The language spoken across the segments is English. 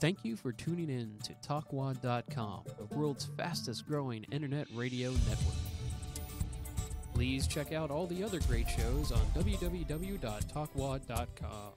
Thank you for tuning in to TalkWad.com, the world's fastest growing internet radio network. Please check out all the other great shows on www.talkwad.com.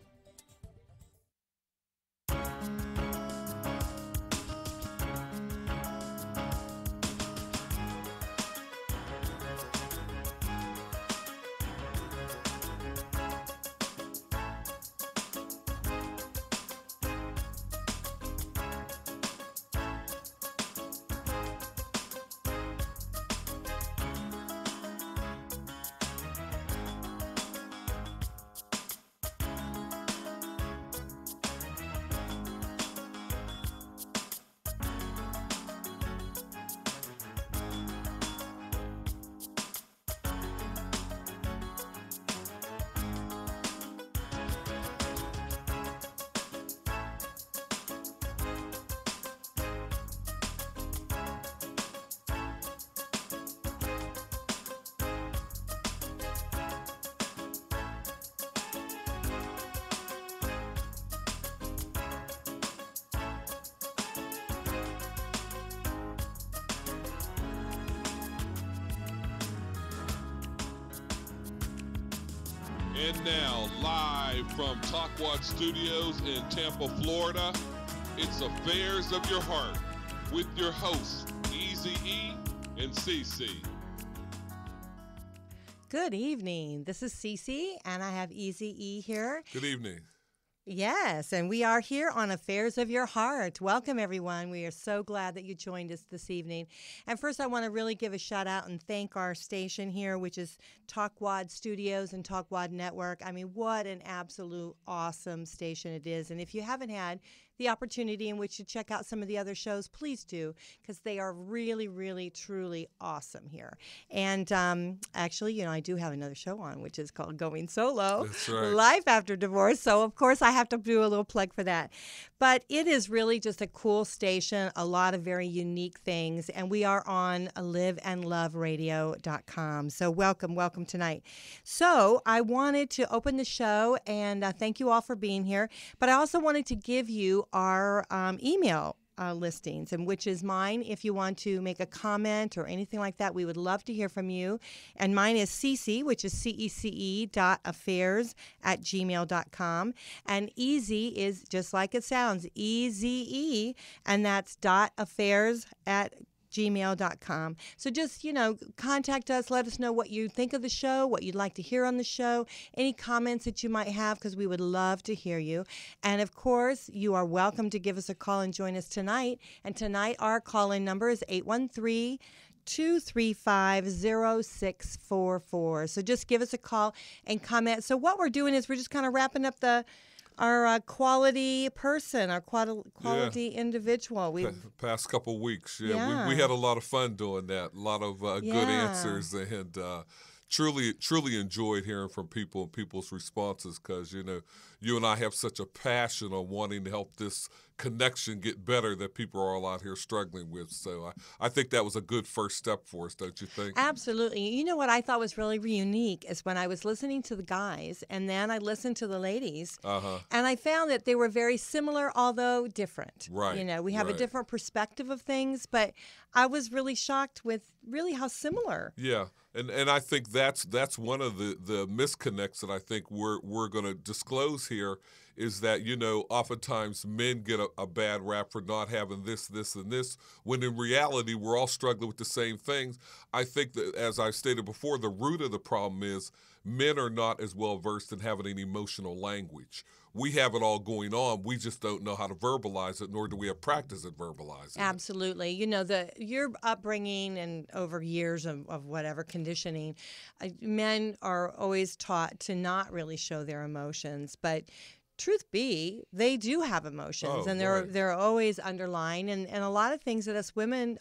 And now, live from TalkWad Studios in Tampa, Florida, it's Affairs of Your Heart with your hosts, Eazy-E and CC. Good evening. This is CC, and I have Eazy-E here. Good evening. Yes, and we are here on Affairs of Your Heart. Welcome, everyone. We are so glad that you joined us this evening. And first, I want to really give a shout out and thank our station here, which is TalkWad Studios and TalkWad Network. I mean, what an absolute awesome station it is. And if you haven't had the opportunity in which to check out some of the other shows, please do, because they are really, really, truly awesome here. And actually, you know, I do have another show on, which is called Going Solo. That's right. Life After Divorce. So, of course, I have to do a little plug for that. But it is really just a cool station, a lot of very unique things. And we are on liveandloveradio.com. So welcome tonight. So I wanted to open the show and thank you all for being here. But I also wanted to give you our email listings, and which is mine. If you want to make a comment or anything like that, we would love to hear from you. And mine is CC, which is CECE.affairs@gmail.com. And Easy is just like it sounds, EZE, and that's .affairs@gmail.com. So just, you know, contact us. Let us know what you think of the show, what you'd like to hear on the show, any comments that you might have, because we would love to hear you. And, of course, you are welcome to give us a call and join us tonight. And tonight our call-in number is 813-235-0644. So just give us a call and comment. So what we're doing is we're just kind of wrapping up our quality person, our quality individual. Past couple weeks, we had a lot of fun doing that. A lot of good answers, and truly enjoyed hearing from people and people's responses, because, you know, you and I have such a passion on wanting to help this connection get better that people are all out here struggling with. So I think that was a good first step for us, don't you think? Absolutely. You know what I thought was really unique is when I was listening to the guys and then I listened to the ladies, and I found that they were very similar, although different. Right. You know, we have a different perspective of things, but I was really shocked with really how similar. Yeah. And I think that's one of the misconnects that I think we're going to disclose here, is that, you know, oftentimes men get a bad rap for not having this, and this, when in reality we're all struggling with the same things. I think that, as I stated before, the root of the problem is men are not as well versed in having an emotional language. We have it all going on. We just don't know how to verbalize it, nor do we have practice at verbalizing it. Absolutely. You know, your upbringing and over years of whatever conditioning, men are always taught to not really show their emotions, but truth be, they do have emotions, and they're always underlying, and a lot of things that us women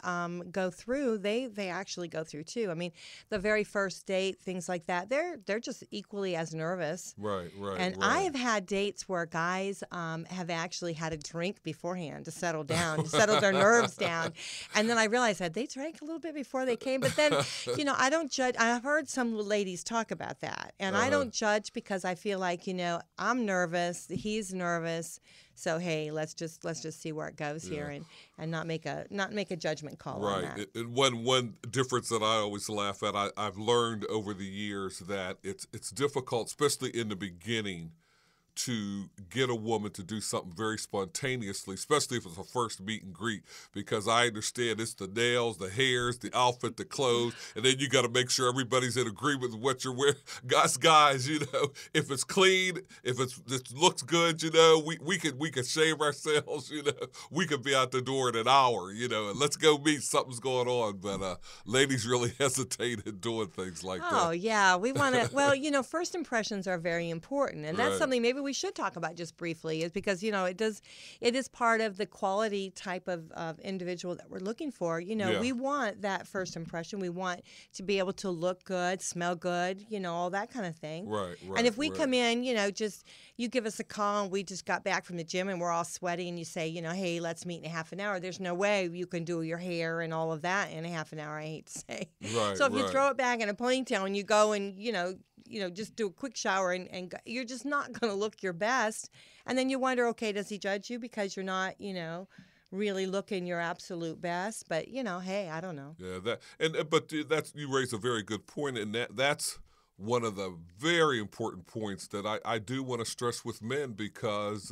go through, they actually go through too. I mean, the very first date, things like that, they're just equally as nervous. Right. And I have had dates where guys have actually had a drink beforehand to settle down, to settle their nerves down, and then I realized that they drank a little bit before they came. But then, you know, I don't judge. I've heard some ladies talk about that, and I don't judge, because I feel like, you know, I'm nervous. he's nervous. So hey, let's just see where it goes here, and not make a judgment call on that. Right. And one difference that I always laugh at, I've learned over the years that it's difficult, especially in the beginning, to get a woman to do something very spontaneously, especially if it's a first meet and greet, because I understand it's the nails, the hairs, the outfit, the clothes, and then you got to make sure everybody's in agreement with what you're wearing. Guys, if it's clean, if it looks good, we can shave ourselves, we could be out the door in an hour, and let's go meet, something's going on. But ladies really hesitate in doing things like that. Oh yeah, we want to. Well, first impressions are very important, and that's Right. something maybe we should talk about just briefly, is because it is part of the quality type of individual that we're looking for. We want that first impression. We want to be able to look good, smell good, all that kind of thing. Right. And if we right. come in, just you give us a call and we just got back from the gym and we're all sweaty, and you say, hey, let's meet in a half an hour. There's no way you can do your hair and all of that in a half an hour, I hate to say. Right, So if you right. throw it back in a ponytail and you go and, just do a quick shower and you're just not going to look your best. And then you wonder, okay, does he judge you because you're not, really looking your absolute best? But, hey, I don't know. Yeah, that's you raise a very good point, and that's one of the very important points that I do want to stress with men, because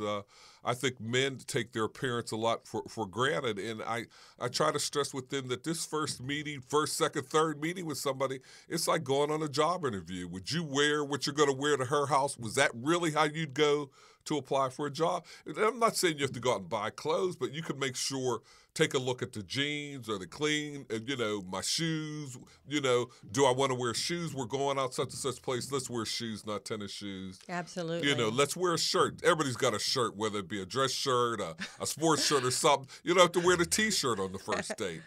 I think men take their appearance a lot for granted, and I try to stress with them that this first meeting, first, second, third meeting with somebody, it's like going on a job interview. Would you wear what you're going to wear to her house? Was that really how you'd go to apply for a job? And I'm not saying you have to go out and buy clothes, but you can make sure, take a look at the jeans, are they clean? And, my shoes, do I want to wear shoes? We're going out such and such place. Let's wear shoes, not tennis shoes. Absolutely. Let's wear a shirt. Everybody's got a shirt, whether it be a dress shirt, a sports shirt or something. You don't have to wear the T-shirt on the first date.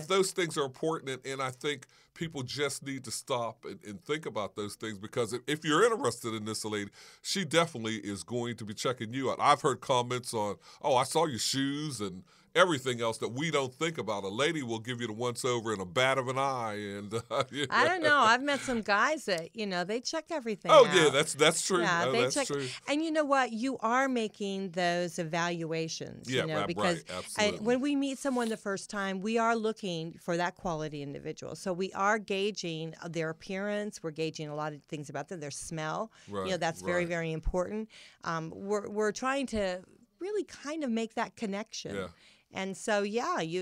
Those things are important, and I think people just need to stop and think about those things, because if you're interested in this lady, she definitely is going to be checking you out. I've heard comments on, I saw your shoes and everything else that we don't think about. A lady will give you the once over and a bat of an eye. And I don't know. I've met some guys that, they check everything Oh, out. yeah, that's true. Yeah, they that's check. true. And you know what? You are making those evaluations, Yeah, because right, absolutely. when we meet someone the first time, we are looking for that quality individual. So we are gauging their appearance. We're gauging a lot of things about them, their smell. Right, That's very, right. very important. We're trying to really kind of make that connection. Yeah. And so,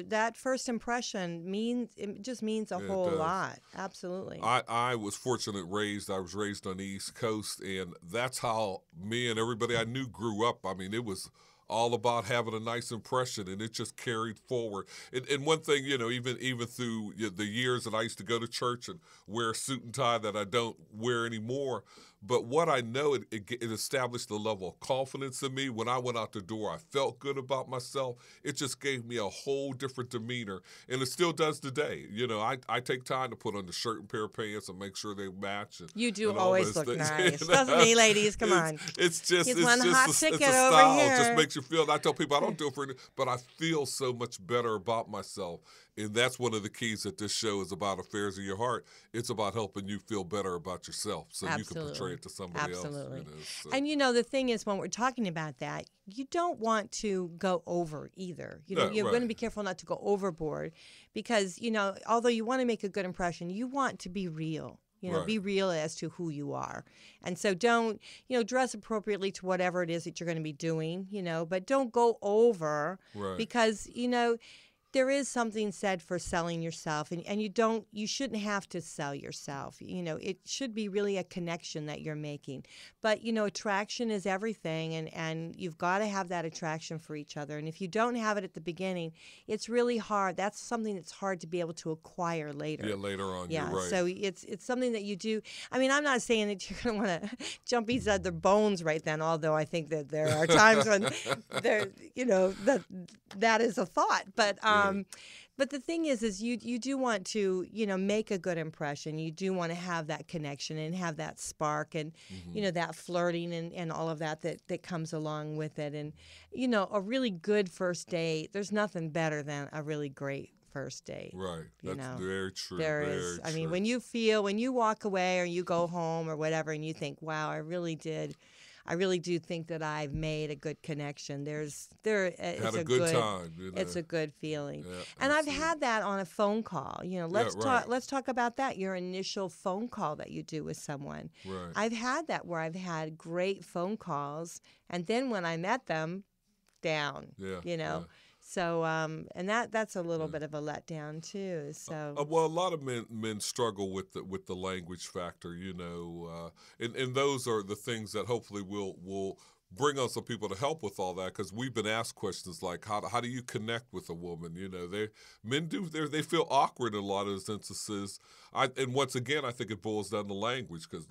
that first impression means a Yeah, it whole does. lot. Absolutely. I was fortunate I was raised on the East Coast, and that's how me and everybody I knew grew up. I mean, it was all about having a nice impression, and it just carried forward. And one thing, even through the years that I used to go to church and wear a suit and tie that I don't wear anymore, but what I know, it established a level of confidence in me. When I went out the door, I felt good about myself. It just gave me a whole different demeanor, and it still does today. I take time to put on the shirt and pair of pants and make sure they match. You do and all always those look things. nice. Doesn't he, ladies? Come on. It's just He's it's one just hot it's ticket a over style. It here. just makes you feel. I tell people I don't do it for anything, but I feel so much better about myself. And that's one of the keys that this show is about, Affairs of Your Heart. It's about helping you feel better about yourself, so you can portray it to somebody Absolutely. else. So. And the thing is, when we're talking about that, you don't want to go over either. No, You're right. going to be careful not to go overboard, because although you want to make a good impression, you want to be real. Right. Be real as to who you are. And so don't, dress appropriately to whatever it is that you're going to be doing, but don't go over, Right. because, there is something said for selling yourself, and you shouldn't have to sell yourself. It should be really a connection that you're making. But, attraction is everything, and you've got to have that attraction for each other. And if you don't have it at the beginning, it's really hard. That's something that's hard to be able to acquire later. Yeah, later on, Yeah, you're right. so it's something that you do. I mean, I'm not saying that you're going to want to jump each other bones right then, although I think that there are times when that is a thought. But the thing is you do want to, make a good impression. You do want to have that connection and have that spark and, that flirting and all of that comes along with it. And, a really good first date, there's nothing better than a really great first date. Right. That's very true. There very is. true. When you walk away or you go home or whatever and you think, wow, I really did I really do think that I've made a good connection. It's Had a good time. It's a good feeling. Yeah, And I've absolutely. had that on a phone call. Let's right. talk. Let's talk about that. Your initial phone call that you do with someone. Right. I've had that where I've had great phone calls, and then when I met them, down. Yeah. Yeah. So, and that's a little bit of a letdown too. So, Well, a lot of men struggle with the language factor, and those are the things that hopefully will bring on some people to help with all that, because we've been asked questions like how do you connect with a woman? Men they feel awkward in a lot of those instances. And once again, I think it boils down to language, because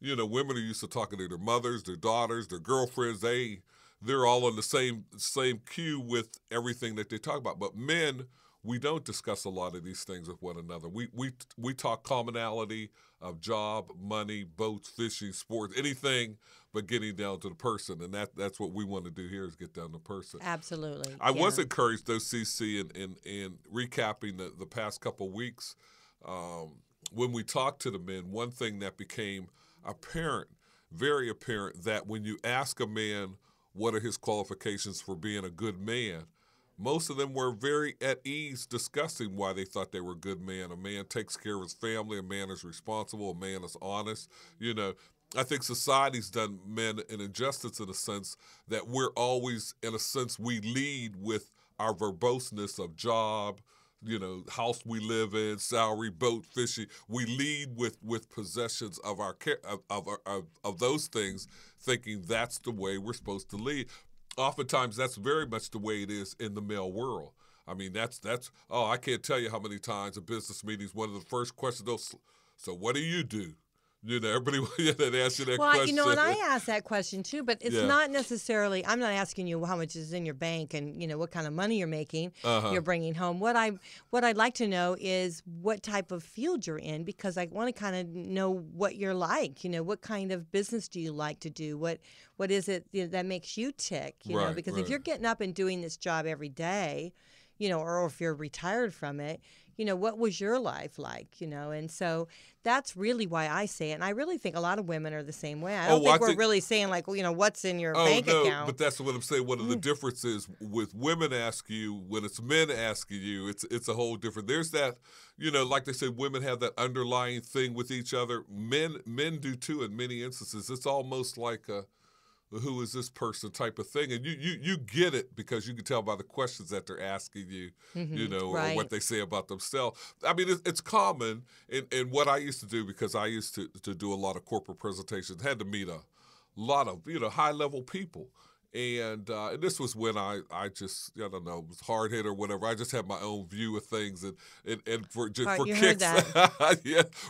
women are used to talking to their mothers, their daughters, their girlfriends. They're all on the same cue with everything that they talk about. But men, we don't discuss a lot of these things with one another. We talk commonality of job, money, boats, fishing, sports, anything but getting down to the person. And that's what we want to do here, is get down to the person. absolutely. I was encouraged, though, CC, in recapping the past couple of weeks, when we talked to the men, one thing that became very apparent, that when you ask a man what are his qualifications for being a good man, most of them were very at ease discussing why they thought they were a good man. A man takes care of his family, a man is responsible, a man is honest. I think society's done men an injustice in a sense that we're always, in a sense, we lead with our verboseness of job, house we live in, salary, boat, fishing. We lead with possessions of of those things, thinking that's the way we're supposed to lead. Oftentimes, that's very much the way it is in the male world. I mean, I can't tell you how many times in business meetings, one of the first questions, so what do you do? Everybody they ask you that question. Well, and I ask that question too, but it's not necessarily, I'm not asking you how much is in your bank and, what kind of money you're making, you're bringing home. What I'd like to know is what type of field you're in, because I want to kind of know what you're like. What kind of business do you like to do? What is it that makes you tick? Because if you're getting up and doing this job every day, or if you're retired from it, what was your life like, And so that's really why I say it. And I really think a lot of women are the same way. I don't think we're really saying like, what's in your bank account. But that's what I'm saying. One of the differences with women ask you, when it's men asking you, it's a whole different. There's that, like they said, women have that underlying thing with each other. Men do too in many instances. It's almost like who is this person type of thing, and you get it because you can tell by the questions that they're asking you, or what they say about themselves. I mean, it's common, and what I used to do, because I used to do a lot of corporate presentations, had to meet a lot of high level people, and this was when I just don't know, was hard hit or whatever. I just had my own view of things, and for kicks,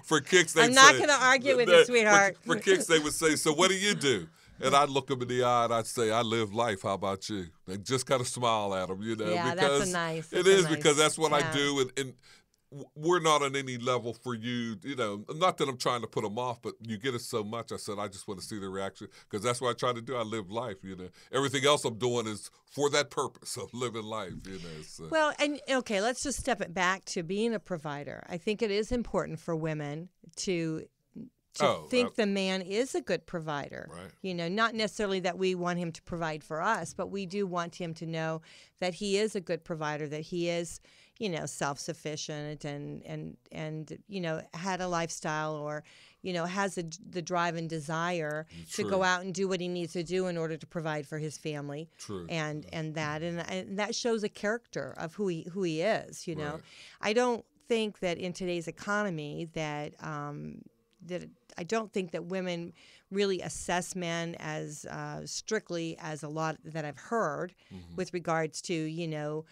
for kicks, I'm not going to argue with you, sweetheart. For kicks, they would say, "So what do you do?" And I'd look them in the eye and I'd say, "I live life. How about you?" And just kind of smile at them, Yeah, because because that's what I do. And we're not on any level for you, not that I'm trying to put them off, but you get it so much. I said, I just want to see their reaction, because that's what I try to do. I live life, Everything else I'm doing is for that purpose of living life, So. Well, and okay, let's just step it back to being a provider. I think it is important for women to think the man is a good provider. Right. Not necessarily that we want him to provide for us, but we do want him to know that he is a good provider, that he is, self-sufficient and had a lifestyle, or, has the drive and desire to go out and do what he needs to do in order to provide for his family. True. And that shows a character of who he is, Right. I don't think that in today's economy that I don't think that women really assess men as strictly as a lot that I've heard with regards to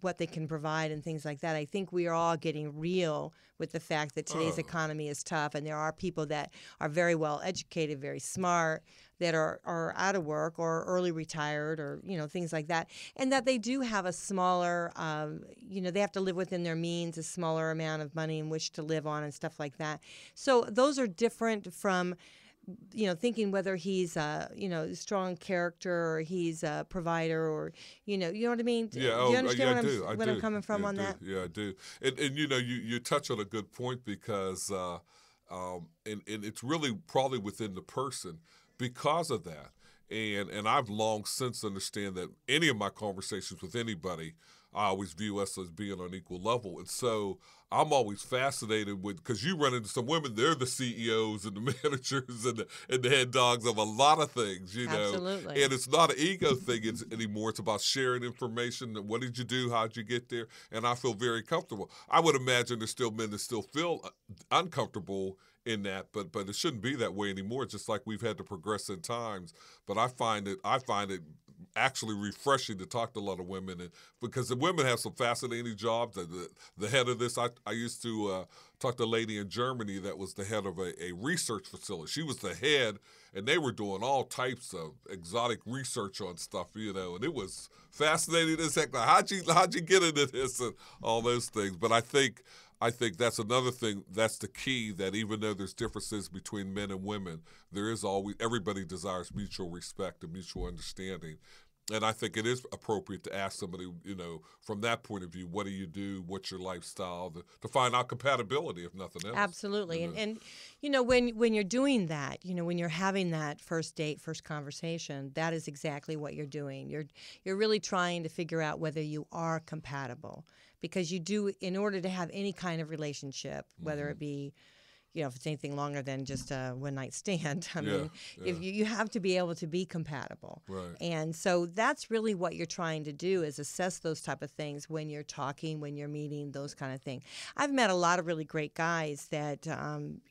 what they can provide and things like that. I think we are all getting real with the fact that today's economy is tough, and there are people that are very well educated, very smart, that are out of work or early retired, or things like that, and that they do have a smaller they have to live within their means, a smaller amount of money in which to live on and stuff like that. So those are different from thinking whether he's a strong character, or he's a provider, or you know what I mean. Yeah, do you understand I do. I'm coming from on that? Yeah, I do. And you touch on a good point, because and it's really probably within the person because of that. And I've long since understand that any of my conversations with anybody, I always view us as being on equal level. And so I'm always fascinated with, because you run into some women, they're the CEOs and the managers and the head dogs of a lot of things, you know. Absolutely. And it's not an ego thing anymore. It's about sharing information. What did you do? How'd you get there? And I feel very comfortable. I would imagine there's still men that still feel uncomfortable in that, but it shouldn't be that way anymore. Just like we've had to progress in times. But I find it actually refreshing to talk to a lot of women, and because the women have some fascinating jobs. The head of this, I used to talk to a lady in Germany that was the head of a research facility. She was the head, and they were doing all types of exotic research on stuff, you know, and it was fascinating as heck. Like, how'd you get into this and all those things? But I think that's another thing. That's the key, that even though there's differences between men and women, there is always, everybody desires mutual respect and mutual understanding. And I think it is appropriate to ask somebody, you know, from that point of view, what do you do? What's your lifestyle? To find out compatibility, if nothing else. Absolutely. You know? And you know, when you're doing that, you know, when you're having that first date, first conversation, that is exactly what you're doing. You're really trying to figure out whether you are compatible. Because you do, in order to have any kind of relationship, whether it be, you know, if it's anything longer than just a one-night stand, I mean, if you have to be able to be compatible. Right. And so that's really what you're trying to do, is assess those type of things when you're talking, when you're meeting, those kind of things. I've met a lot of really great guys that,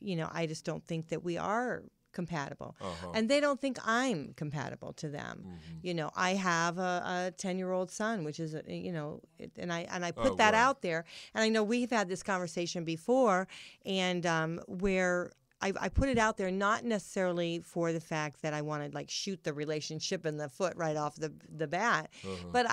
you know, I just don't think that we are compatible, and they don't think I'm compatible to them. You know, I have a 10-year-old son, which is, you know, and I put that out there, and I know we've had this conversation before, and where I put it out there not necessarily for the fact that I want to like shoot the relationship in the foot right off the bat, but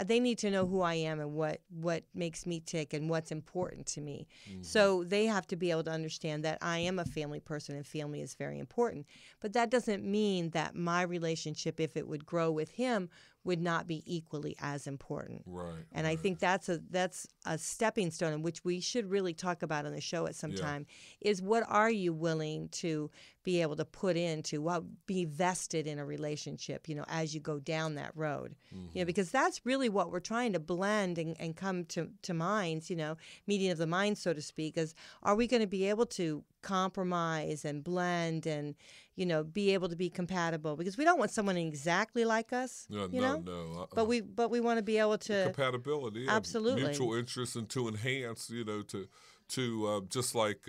they need to know who I am and what makes me tick and what's important to me. So they have to be able to understand that I am a family person and family is very important. But that doesn't mean that my relationship, if it would grow with him, would not be equally as important. Right. And I think that's a stepping stone, in which we should really talk about on the show at some time, is what are you willing to be able to put into, be vested in a relationship, you know, as you go down that road. You know, because that's really what we're trying to blend and come to minds, you know, meeting of the minds, so to speak, is are we going to be able to compromise and blend and, you know, be able to be compatible, because we don't want someone exactly like us, No. But we want to be able to compatibility, absolutely, mutual interests, and to enhance, you know, to just like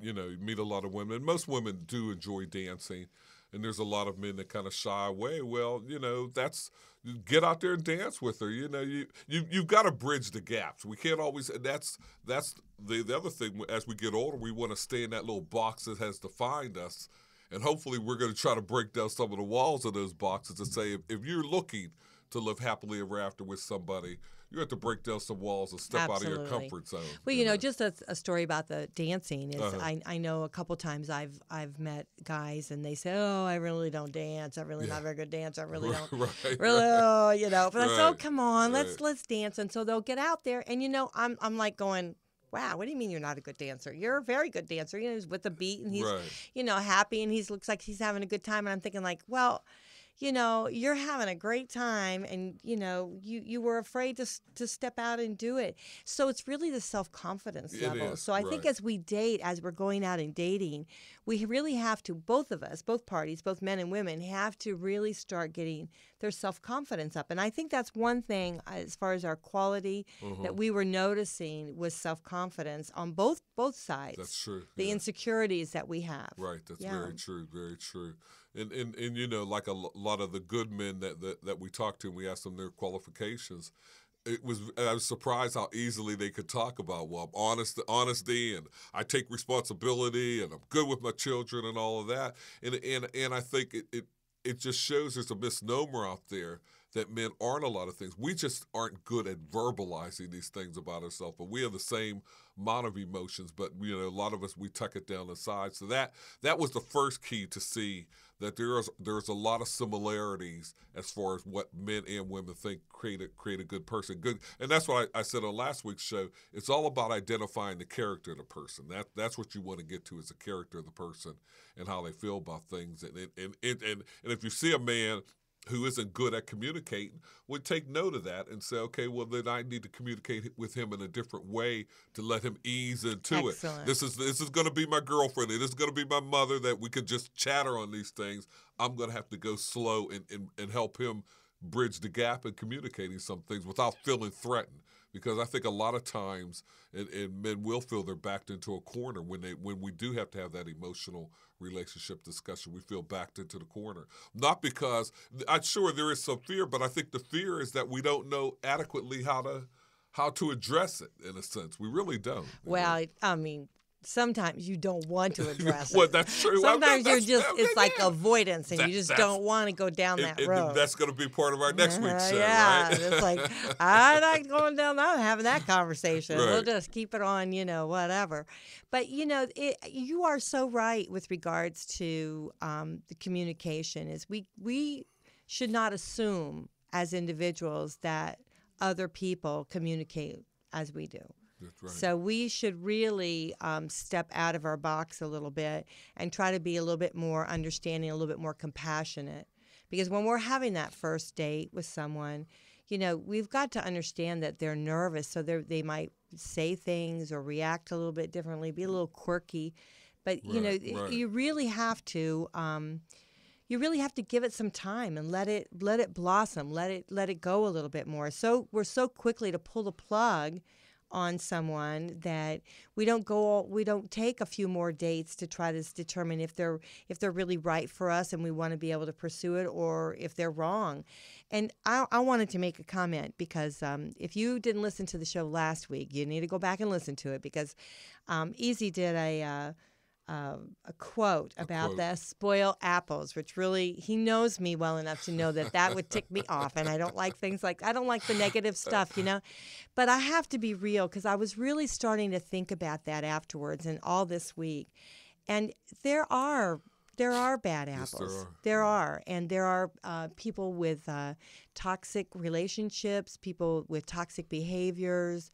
you know, you meet a lot of women. Most women do enjoy dancing, and there's a lot of men that kind of shy away. Well, you know, get out there and dance with her. You know, you've got to bridge the gaps. We can't always. That's the other thing. As we get older, we want to stay in that little box that has defined us, and hopefully, we're going to try to break down some of the walls of those boxes and say, if you're looking to live happily ever after with somebody, you have to break down some walls and step out of your comfort zone. Well, you know, just a story about the dancing is I know a couple times I've met guys and they say, oh, I really don't dance. I'm really not a very good dancer. I really don't really, you know. But I say, oh, come on, let's dance. And so they'll get out there, and you know, I'm like going, wow, what do you mean you're not a good dancer? You're a very good dancer. You know, he's with the beat and he's, you know, happy, and looks like he's having a good time. And I'm thinking like, well, you know, you're having a great time, and, you know, you were afraid to step out and do it. So it's really the self-confidence level. So I think as we date, as we're going out and dating, we really have to, both of us, both parties, both men and women, have to really start getting their self-confidence up. And I think that's one thing, as far as our quality, that we were noticing was self-confidence on both sides. That's true. The insecurities that we have. Right. That's very true. Very true. And you know, like a lot of the good men that we talk to, and we ask them their qualifications, I was surprised how easily they could talk about, well, I'm honesty, and I take responsibility, and I'm good with my children, and all of that. And I think it just shows there's a misnomer out there that men aren't a lot of things. We just aren't good at verbalizing these things about ourselves. But we have the same amount of emotions, but a lot of us, we tuck it down inside. So that was the first key to see that there's a lot of similarities as far as what men and women think create a good person. Good, and that's what I said on last week's show. It's all about identifying the character of the person. That's what you want to get to, is the character of the person and how they feel about things. And if you see a man who isn't good at communicating, would take note of that and say, okay, well, then I need to communicate with him in a different way to let him ease into Excellent. it. This is going to be my girlfriend. This is going to be my mother, that we could just chatter on these things. I'm going to have to go slow and help him bridge the gap in communicating some things without feeling threatened. Because I think a lot of times, and men will feel they're backed into a corner when we do have to have that emotional relationship discussion. We feel backed into the corner. Not because, I'm sure there is some fear, but I think the fear is that we don't know adequately how to address it, in a sense. We really don't. Well, I mean, sometimes you don't want to address well, it. that's true. Sometimes it's like avoidance, and you just don't want to go down that road. That's going to be part of our next week's show, yeah, right? It's like, I'm not going down that, having that conversation. Right. We'll just keep it on, whatever. But, you are so right with regards to the communication. Is we should not assume as individuals that other people communicate as we do. That's right. So we should really step out of our box a little bit and try to be a little bit more understanding, a little bit more compassionate. Because when we're having that first date with someone, we've got to understand that they're nervous, so they might say things or react a little bit differently, be a little quirky. But, Right. you really have to give it some time and let it blossom, let it go a little bit more. So we're so quickly to pull the plug on someone that we don't take a few more dates to try to determine if they're really right for us and we want to be able to pursue it, or if they're wrong. And I wanted to make a comment because if you didn't listen to the show last week, you need to go back and listen to it, because Easy did a quote about the spoiled apples, which really, he knows me well enough to know that would tick me off, and I don't like I don't like the negative stuff, But I have to be real, because I was really starting to think about that afterwards and all this week. And there are bad apples. Yes, there are. And there are people with toxic relationships, people with toxic behaviors,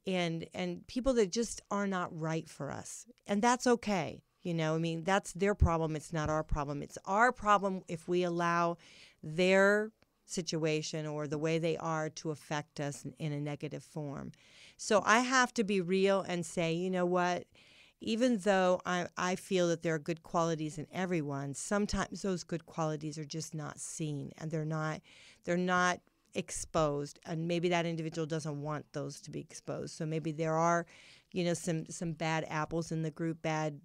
and people that just are not right for us. And that's okay. That's their problem. It's not our problem. It's our problem if we allow their situation or the way they are to affect us in a negative form. So I have to be real and say, you know what? Even though I feel that there are good qualities in everyone, sometimes those good qualities are just not seen, and they're not exposed, and maybe that individual doesn't want those to be exposed. So maybe there are, some bad apples in the group, bad,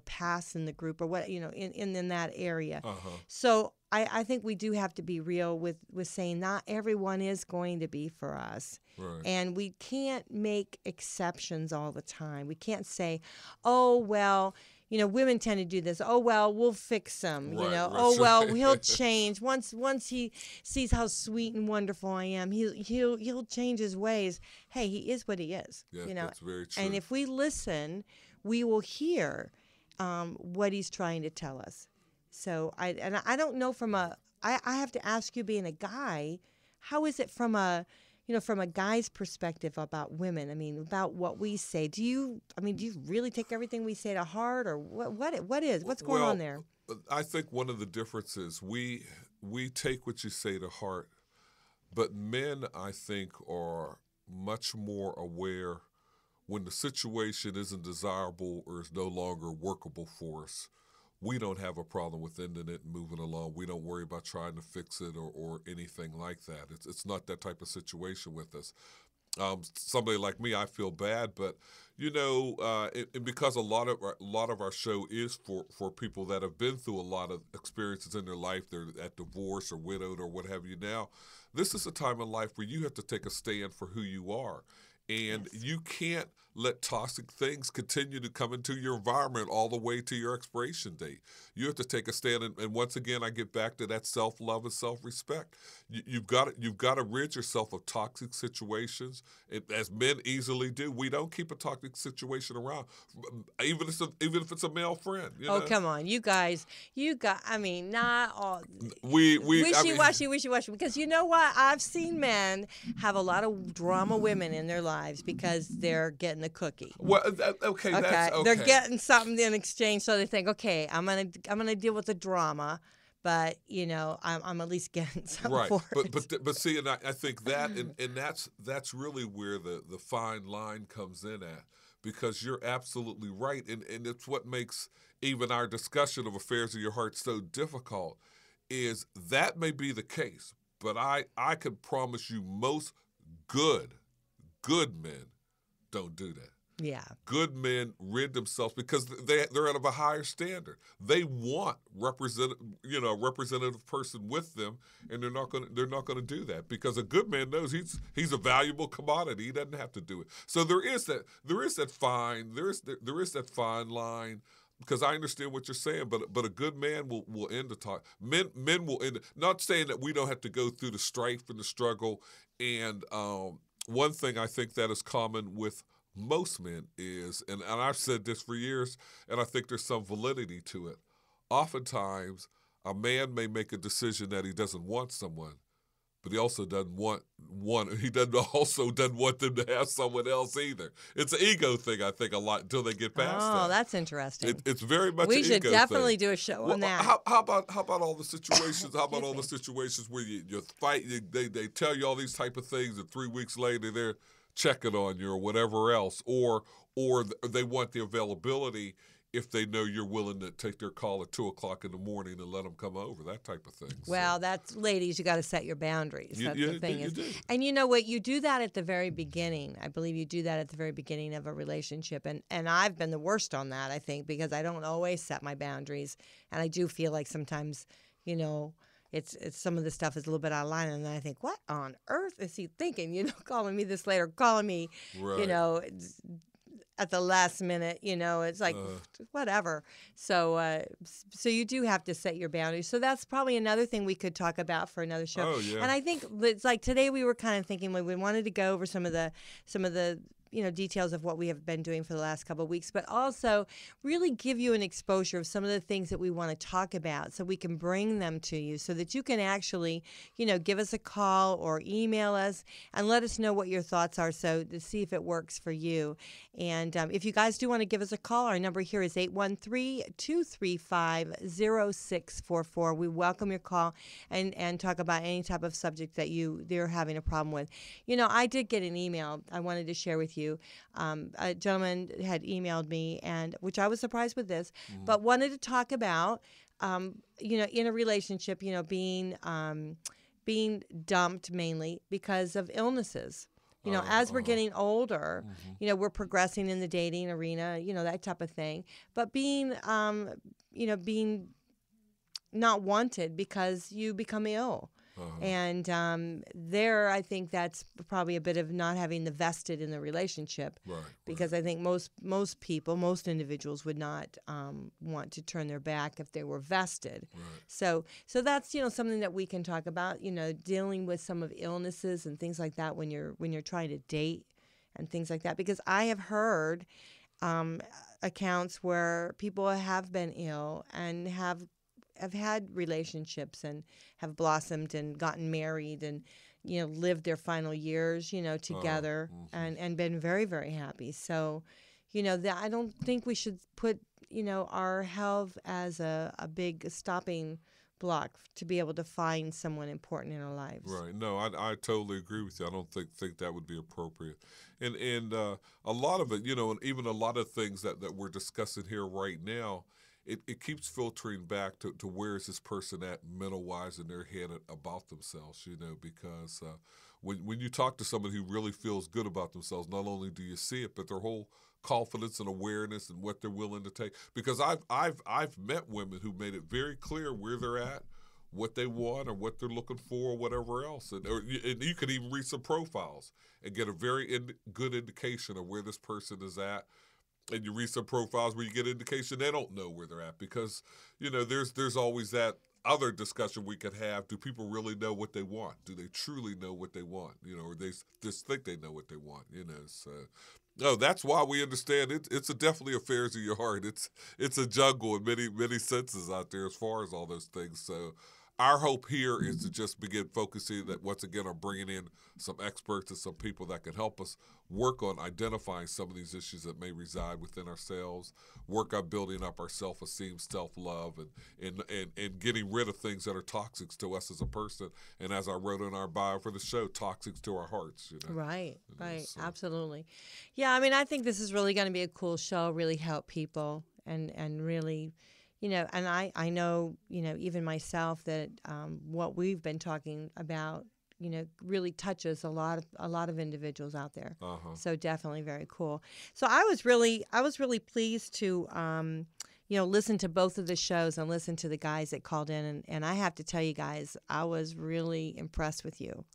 pasts in the group, or what, in that area. Uh-huh. So I think we do have to be real with saying not everyone is going to be for us. Right. And we can't make exceptions all the time. We can't say, oh, well, women tend to do this. Oh, well, we'll fix him. Right, right, Oh, well, right. he'll change. Once he sees how sweet and wonderful I am, he'll change his ways. Hey, he is what he is. Yeah, that's very true. And if we listen, we will hear what he's trying to tell us. So I don't know I have to ask you, being a guy, how is it from a guy's perspective about women? I mean, about what we say. Do you really take everything we say to heart, or what's going on there? I think one of the differences, we take what you say to heart, but men, I think, are much more aware when the situation isn't desirable or is no longer workable for us. We don't have a problem with ending it and moving along. We don't worry about trying to fix it or anything like that. It's not that type of situation with us. Somebody like me, I feel bad, but and because a lot of our show is for people that have been through a lot of experiences in their life, they're at divorce or widowed or what have you now. This is a time in life where you have to take a stand for who you are. And Yes. you can't let toxic things continue to come into your environment all the way to your expiration date. You have to take a stand, and once again, I get back to that self-love and self-respect. You've got to rid yourself of toxic situations, as men easily do. We don't keep a toxic situation around, even if it's a male friend. You know? Come on, you guys, I mean, not all. Wishy-washy, because you know what? I've seen men have a lot of drama women in their lives because they're getting a cookie. Well, okay, that's okay. They're getting something in exchange, so they think, okay, I'm gonna deal with the drama, but I'm at least getting something for it. But see, and I think that and that's really where the fine line comes in at, because you're absolutely right, and it's what makes even our discussion of affairs of your heart so difficult. Is that may be the case, but I can promise you most good men don't do that. Yeah. Good men rid themselves because they're out of a higher standard. They want a representative person with them, and they're not going to do that, because a good man knows he's a valuable commodity. He doesn't have to do it. So there is that fine line. Because I understand what you're saying, but a good man will end the talk. Men will end. Not saying that we don't have to go through the strife and the struggle. And one thing I think that is common with most men is, and I've said this for years, and I think there's some validity to it. Oftentimes, a man may make a decision that he doesn't want someone, but he also doesn't want them to have someone else either. It's an ego thing, I think, a lot until they get past that. Oh, that's interesting. It's very much. We should definitely do a show on that. How about all the situations? How about all the situations where you fight? They tell you all these type of things, and 3 weeks later they're checking on you or whatever else, or they want the availability if they know you're willing to take their call at 2:00 in the morning and let them come over, that type of thing. Well, that's, ladies, you got to set your boundaries. That's the thing you is. do. And you know what? You do that at the very beginning. I believe you do that at the very beginning of a relationship. And I've been the worst on that, I think, because I don't always set my boundaries. And I do feel like sometimes, it's some of the stuff is a little bit out of line, and then I think, what on earth is he thinking? Calling me this later, calling me, right. At the last minute, it's like whatever. So you do have to set your boundaries. So that's probably another thing we could talk about for another show. Oh, yeah. And I think it's like today we were kind of thinking we wanted to go over some of the details of what we have been doing for the last couple of weeks, but also really give you an exposure of some of the things that we want to talk about, so we can bring them to you, so that you can actually, give us a call or email us and let us know what your thoughts are, so to see if it works for you. And if you guys do want to give us a call, our number here is 813-235-0644. We welcome your call and talk about any type of subject that they're having a problem with. I did get an email I wanted to share with you. A gentleman had emailed me, and which I was surprised with this, but wanted to talk about, in a relationship, being dumped mainly because of illnesses. As we're getting older, we're progressing in the dating arena, that type of thing. But being not wanted because you become ill. And I think that's probably a bit of not having the vested in the relationship, because I think most people, most individuals would not want to turn their back if they were vested. Right. So that's something that we can talk about. Dealing with some of illnesses and things like that when you're trying to date and things like that. Because I have heard accounts where people have been ill and have had relationships and have blossomed and gotten married and lived their final years together and been very, very happy. So I don't think we should put our health as a big stopping block to be able to find someone important in our lives. Right. No, I totally agree with you. I don't think that would be appropriate. And a lot of it, and even a lot of things that we're discussing here right now, it keeps filtering back to where is this person at mental-wise in their head about themselves, because when you talk to somebody who really feels good about themselves, not only do you see it, but their whole confidence and awareness and what they're willing to take. Because I've met women who made it very clear where they're at, what they want or what they're looking for or whatever else. And you can even read some profiles and get a very good indication of where this person is at. And you read some profiles where you get indication they don't know where they're at, because, there's always that other discussion we could have. Do people really know what they want? Do they truly know what they want? Or they just think they know what they want, so... No, that's why we understand it. It's definitely affairs of your heart. It's a jungle in many senses out there as far as all those things. So our hope here is to just begin focusing that once again on bringing in some experts and some people that can help us work on identifying some of these issues that may reside within ourselves, work on building up our self-esteem, self-love, and getting rid of things that are toxic to us as a person. And as I wrote in our bio for the show, toxic to our hearts. Right, right, so. Absolutely. Yeah, I think this is really going to be a cool show, really help people and really... and I know, even myself that what we've been talking about, really touches a lot of individuals out there. Uh-huh. So definitely very cool. So I was really pleased to, listen to both of the shows and listen to the guys that called in. And I have to tell you guys, I was really impressed with you,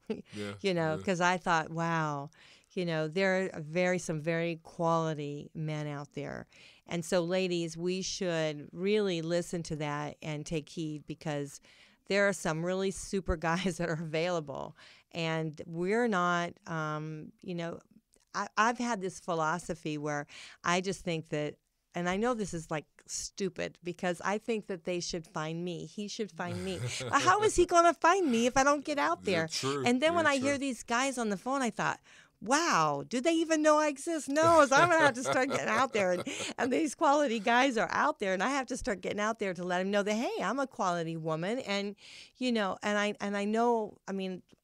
because I thought, wow, there are some very quality men out there. And so, ladies, we should really listen to that and take heed, because there are some really super guys that are available. And we're not, I've had this philosophy where I just think that, and I know this is like stupid, because I think that they should find me. He should find me. How is he going to find me if I don't get out there? True. And then when I hear these guys on the phone, I thought, wow, do they even know I exist? No, so I'm going to have to start getting out there. And these quality guys are out there, and I have to start getting out there to let them know that, hey, I'm a quality woman. And, I know,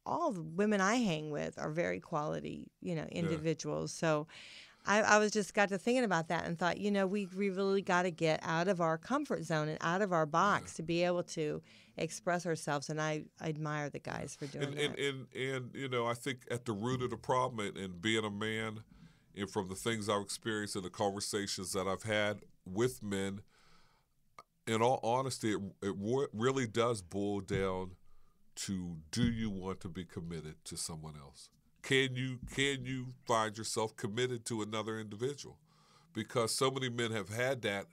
all the women I hang with are very quality, individuals. Yeah. So I was just got to thinking about that and thought, we really got to get out of our comfort zone and out of our box to be able to express ourselves. And I admire the guys for doing that. And I think at the root of the problem, and being a man, and from the things I've experienced and the conversations that I've had with men, in all honesty, it really does boil down to, do you want to be committed to someone else? Can you find yourself committed to another individual? Because so many men have had that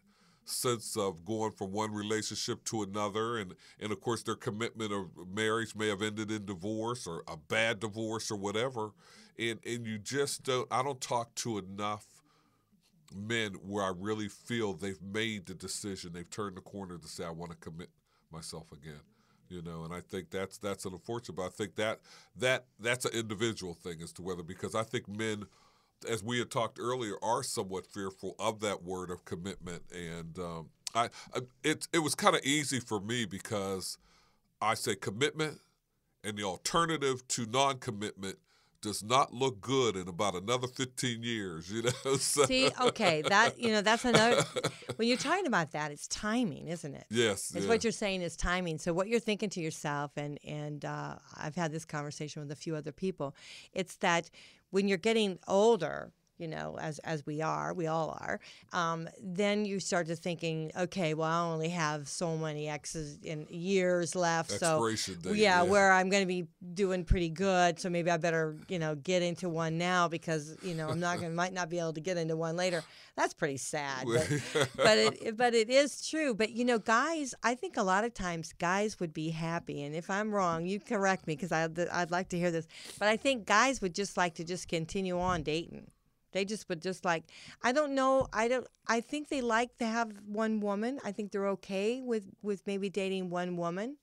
sense of going from one relationship to another, and of course their commitment of marriage may have ended in divorce or a bad divorce or whatever, and you just don't. I don't talk to enough men where I really feel they've made the decision, they've turned the corner to say, I want to commit myself again. And I think that's an unfortunate, but I think that's an individual thing as to whether, because I think men, as we had talked earlier, are somewhat fearful of that word of commitment. And it was kind of easy for me, because I say commitment, and the alternative to non-commitment does not look good in about another 15 years, So. See, okay, that's another. When you're talking about that, it's timing, isn't it? Yes. It's what you're saying is timing. So what you're thinking to yourself, and I've had this conversation with a few other people, it's that when you're getting older, as we all are, then you start to thinking, okay, well, I only have so many exes in years left, expiration date, where I'm going to be doing pretty good, so maybe I better, get into one now, because might not be able to get into one later. That's pretty sad, but it is true. But guys, I think a lot of times guys would be happy, and if I'm wrong, you correct me, because I'd like to hear this. But I think guys would just like to just continue on dating. They just would just like, I don't know. I think they like to have one woman. I think they're okay with maybe dating one woman.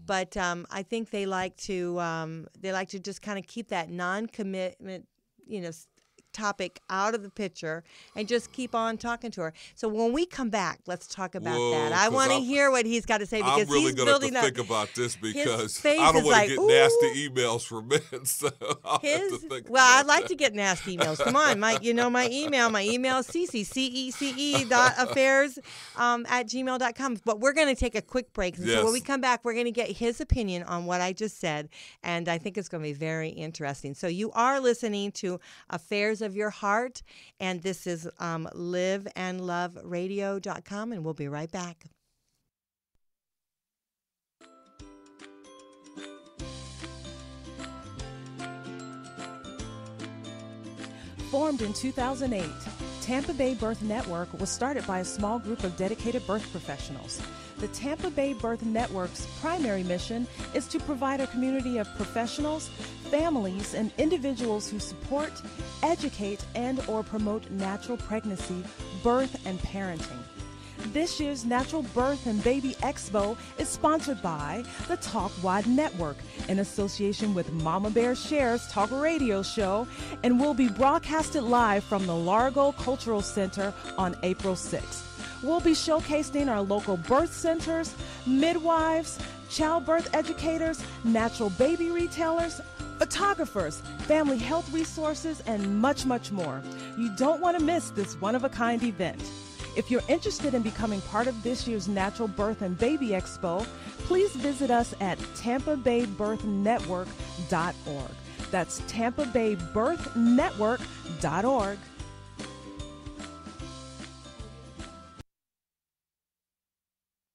But I think they like to just kind of keep that non-commitment, topic out of the picture and just keep on talking to her. So when we come back, let's talk about that. I want to hear what he's got to say, because I'm really he's going building to up. think about this, because I don't want to get nasty ooh. emails from men. So I'll have to think I'd about like that. to get nasty emails. Come on, my email is CeCe.affairs at gmail.com. But we're going to take a quick break. And so when we come back, we're going to get his opinion on what I just said. And I think it's going to be very interesting. So you are listening to Affairs of Your Heart, and this is liveandloveradio.com, and we'll be right back. Formed in 2008, Tampa Bay Birth Network was started by a small group of dedicated birth professionals. The Tampa Bay Birth Network's primary mission is to provide a community of professionals, families, and individuals who support, educate, and/or promote natural pregnancy, birth, and parenting. This year's Natural Birth and Baby Expo is sponsored by the Talk Wide Network in association with Mama Bear Shares Talk Radio Show and will be broadcasted live from the Largo Cultural Center on April 6th. We'll be showcasing our local birth centers, midwives, childbirth educators, natural baby retailers, photographers, family health resources, and much, much more. You don't want to miss this one-of-a-kind event. If you're interested in becoming part of this year's Natural Birth and Baby Expo, please visit us at tampabaybirthnetwork.org. That's tampabaybirthnetwork.org.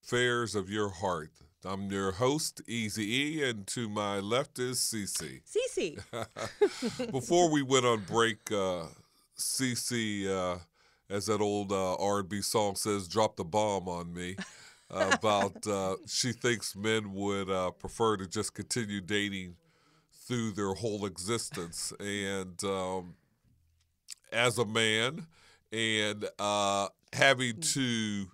Affairs of Your Heart. I'm your host, Easy E, and to my left is Cece. Cece. Before we went on break, Cece, as that old R&B song says, dropped the bomb on me about she thinks men would prefer to just continue dating through their whole existence. And as a man and having to,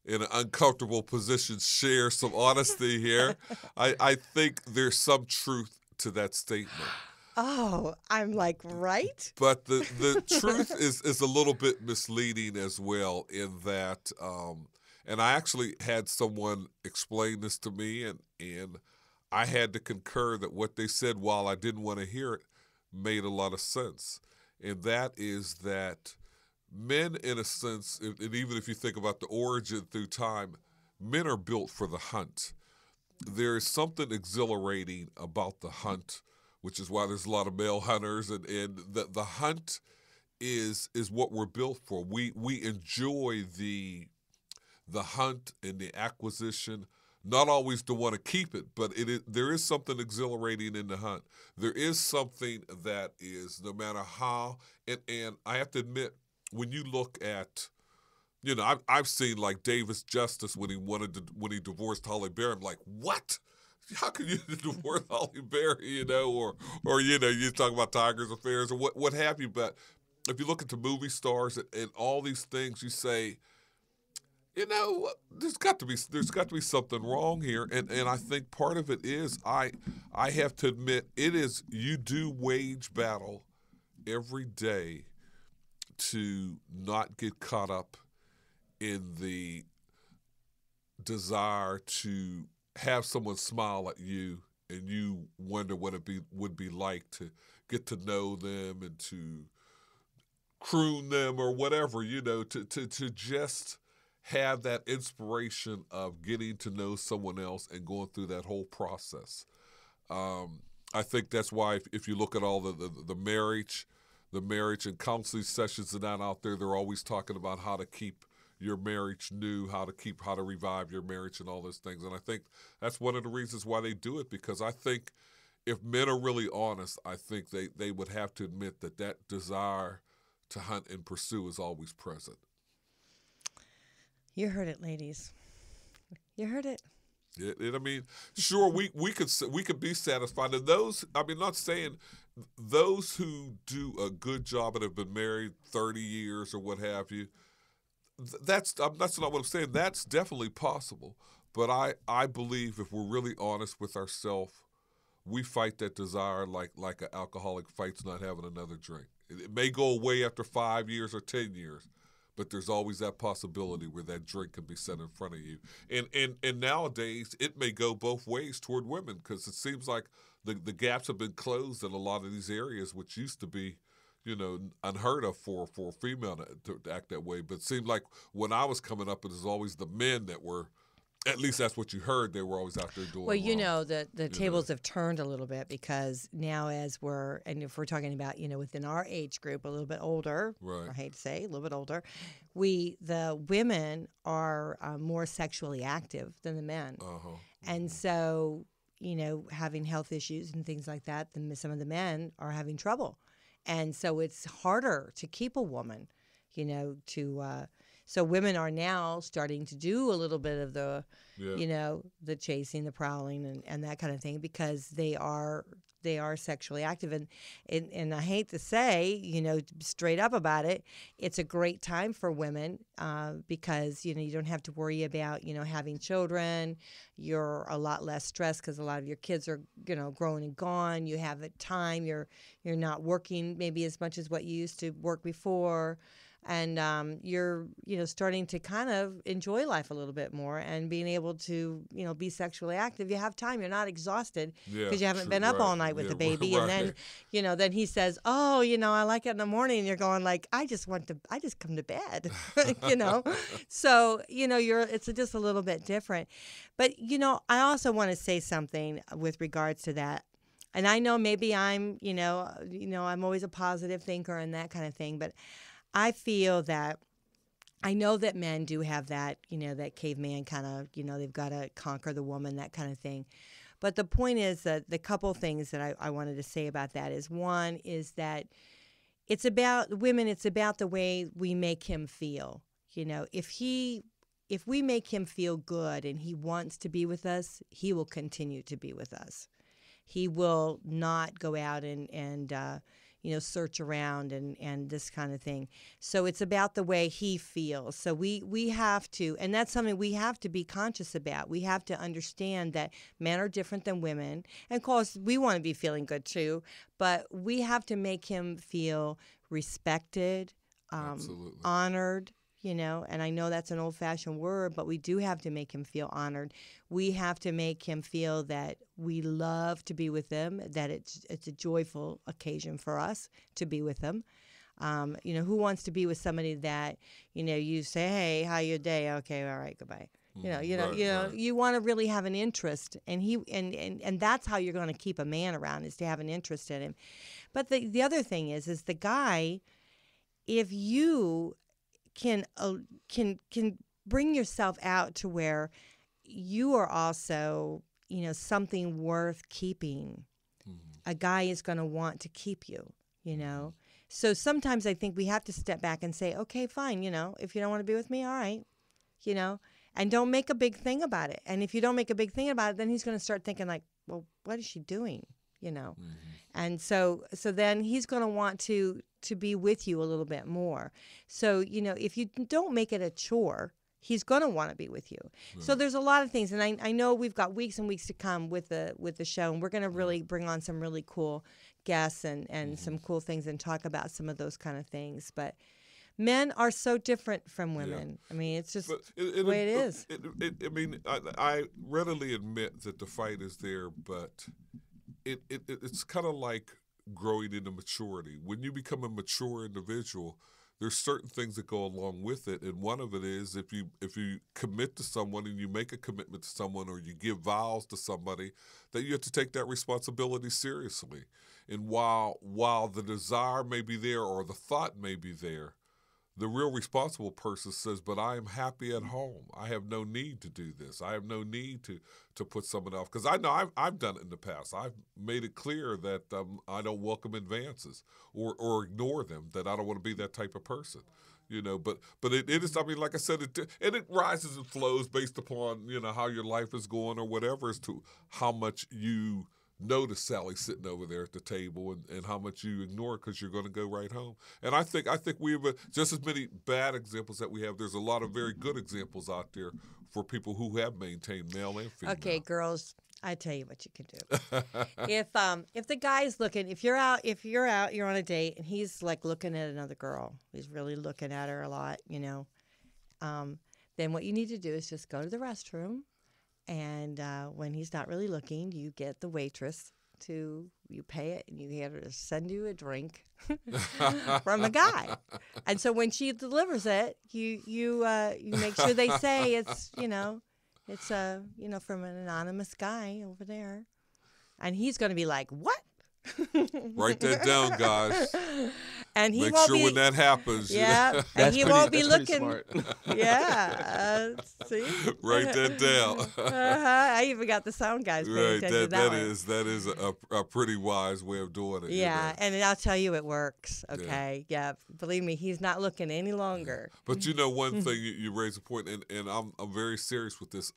in an uncomfortable position, share some honesty here, I think there's some truth to that statement. Oh, I'm like, right? But the truth is a little bit misleading as well in that, and I actually had someone explain this to me, and I had to concur that what they said, while I didn't want to hear it, made a lot of sense. And that is that men, in a sense, and even if you think about the origin through time, men are built for the hunt. There is something exhilarating about the hunt, which is why there's a lot of male hunters, and the hunt is what we're built for. We enjoy the hunt and the acquisition, not always to want to keep it, but there is something exhilarating in the hunt. There is something that is, no matter how, and I have to admit, when you look at, you know, I've seen like Davis Justice when he divorced Holly Berry. I'm like, what? How can you divorce Holly Berry, you know, or you know, you talk about Tiger's affairs or what have you. But if you look at the movie stars and all these things, you say, you know, there's got to be something wrong here. And I think part of it is I have to admit it is, you do wage battle every day to not get caught up in the desire to have someone smile at you and you wonder what it would be like to get to know them and to croon them or whatever, you know, to just have that inspiration of getting to know someone else and going through that whole process. I think that's why if you look at all the marriage and counseling sessions that are out there, they're always talking about how to keep your marriage new, how to revive your marriage and all those things. And I think that's one of the reasons why they do it, because I think if men are really honest, I think they would have to admit that desire to hunt and pursue is always present. You heard it, ladies. You heard it. I mean, sure, we could be satisfied. And those, I mean, not saying those who do a good job and have been married 30 years or what have you, that's not what I'm saying. That's definitely possible. But I believe if we're really honest with ourselves, we fight that desire like an alcoholic fights not having another drink. It may go away after 5 years or 10 years, but there's always that possibility where that drink can be set in front of you. And nowadays, it may go both ways toward women, because it seems like the gaps have been closed in a lot of these areas, which used to be, you know, unheard of for a female to act that way. But it seemed like when I was coming up, it was always the men that were, at least that's what you heard, they were always out there doing. Well, you know, the tables have turned a little bit, because now and if we're talking about, you know, within our age group, a little bit older, right. I hate to say, a little bit older, the women are more sexually active than the men. Uh-huh. And so, you know, having health issues and things like that, then some of the men are having trouble. And so it's harder to keep a woman, so women are now starting to do a little bit of the, the chasing, the prowling, and that kind of thing, because they are sexually active. And I hate to say, straight up about it, it's a great time for women because, you don't have to worry about, having children. You're a lot less stressed because a lot of your kids are, grown and gone. You have a time. You're not working maybe as much as what you used to work before. And you're, starting to kind of enjoy life a little bit more and being able to, be sexually active. You have time. You're not exhausted because you haven't been up all night with the baby. And then, then he says, oh, I like it in the morning. And you're going like, I just come to bed, So, it's just a little bit different. But, I also want to say something with regards to that. And I know maybe I'm, I'm always a positive thinker and that kind of thing, but I feel that I know that men do have that, that caveman kind of, they've got to conquer the woman, that kind of thing. But the point is that the couple things that I wanted to say about that is, one is that it's about women, it's about the way we make him feel. If we make him feel good and he wants to be with us, he will continue to be with us. He will not go out and search around and this kind of thing. So it's about the way he feels. So we have to, and that's something we have to be conscious about. We have to understand that men are different than women. And of course, we want to be feeling good too, but we have to make him feel respected, honored, and I know that's an old-fashioned word, but we do have to make him feel honored. We have to make him feel that we love to be with him, that it's a joyful occasion for us to be with him. Who wants to be with somebody that, you say, hey, how your day? Okay, all right, goodbye. You want to really have an interest, and that's how you're going to keep a man around, is to have an interest in him. But the other thing is the guy, if you can bring yourself out to where you are also, something worth keeping. Mm-hmm. A guy is going to want to keep you, So sometimes I think we have to step back and say, okay, fine, if you don't want to be with me, all right, and don't make a big thing about it. And if you don't make a big thing about it, then he's going to start thinking like, well, what is she doing? Mm-hmm. And so then he's going to want to be with you a little bit more. So, if you don't make it a chore, he's going to want to be with you. Right. So there's a lot of things. And I know we've got weeks and weeks to come with the show, and we're going to really bring on some really cool guests and mm-hmm. some cool things and talk about some of those kind of things. But men are so different from women. Yeah. I mean, it's just the way it is. I readily admit that the fight is there, but it's kind of like growing into maturity. When you become a mature individual, there's certain things that go along with it, and one of it is if you commit to someone and you make a commitment to someone, or you give vows to somebody, that you have to take that responsibility seriously. And while the desire may be there or the thought may be there, the real responsible person says, but I am happy at home. I have no need to do this. I have no need to put someone else. Because I know I've done it in the past. I've made it clear that I don't welcome advances or ignore them, that I don't want to be that type of person. But it is, I mean, like I said, it rises and flows based upon, how your life is going or whatever, as to how much you notice Sally sitting over there at the table and how much you ignore it because you're going to go right home. And I think we have just as many bad examples that we have. There's a lot of very good examples out there for people who have maintained, male and female. Okay, girls, I tell you what you can do. If the guy's looking, if you're out, you're on a date and he's like looking at another girl, he's really looking at her a lot, then what you need to do is just go to the restroom. And when he's not really looking, you get the waitress you pay it, and you get her to send you a drink from a guy. And so when she delivers it, you make sure they say it's from an anonymous guy over there. And he's going to be like, what? Write that down, guys. And he Make won't sure be, when that happens. yeah, and That's he pretty- won't be that's pretty looking. smart. Yeah, see. Write that down. I even got the sound guys paying Right, attention to that one. is a pretty wise way of doing it. you Yeah, know. and I'll tell you, it works. Okay, yeah. Believe me, he's not looking any longer. But you know, one thing you raise a point, and I'm very serious with this.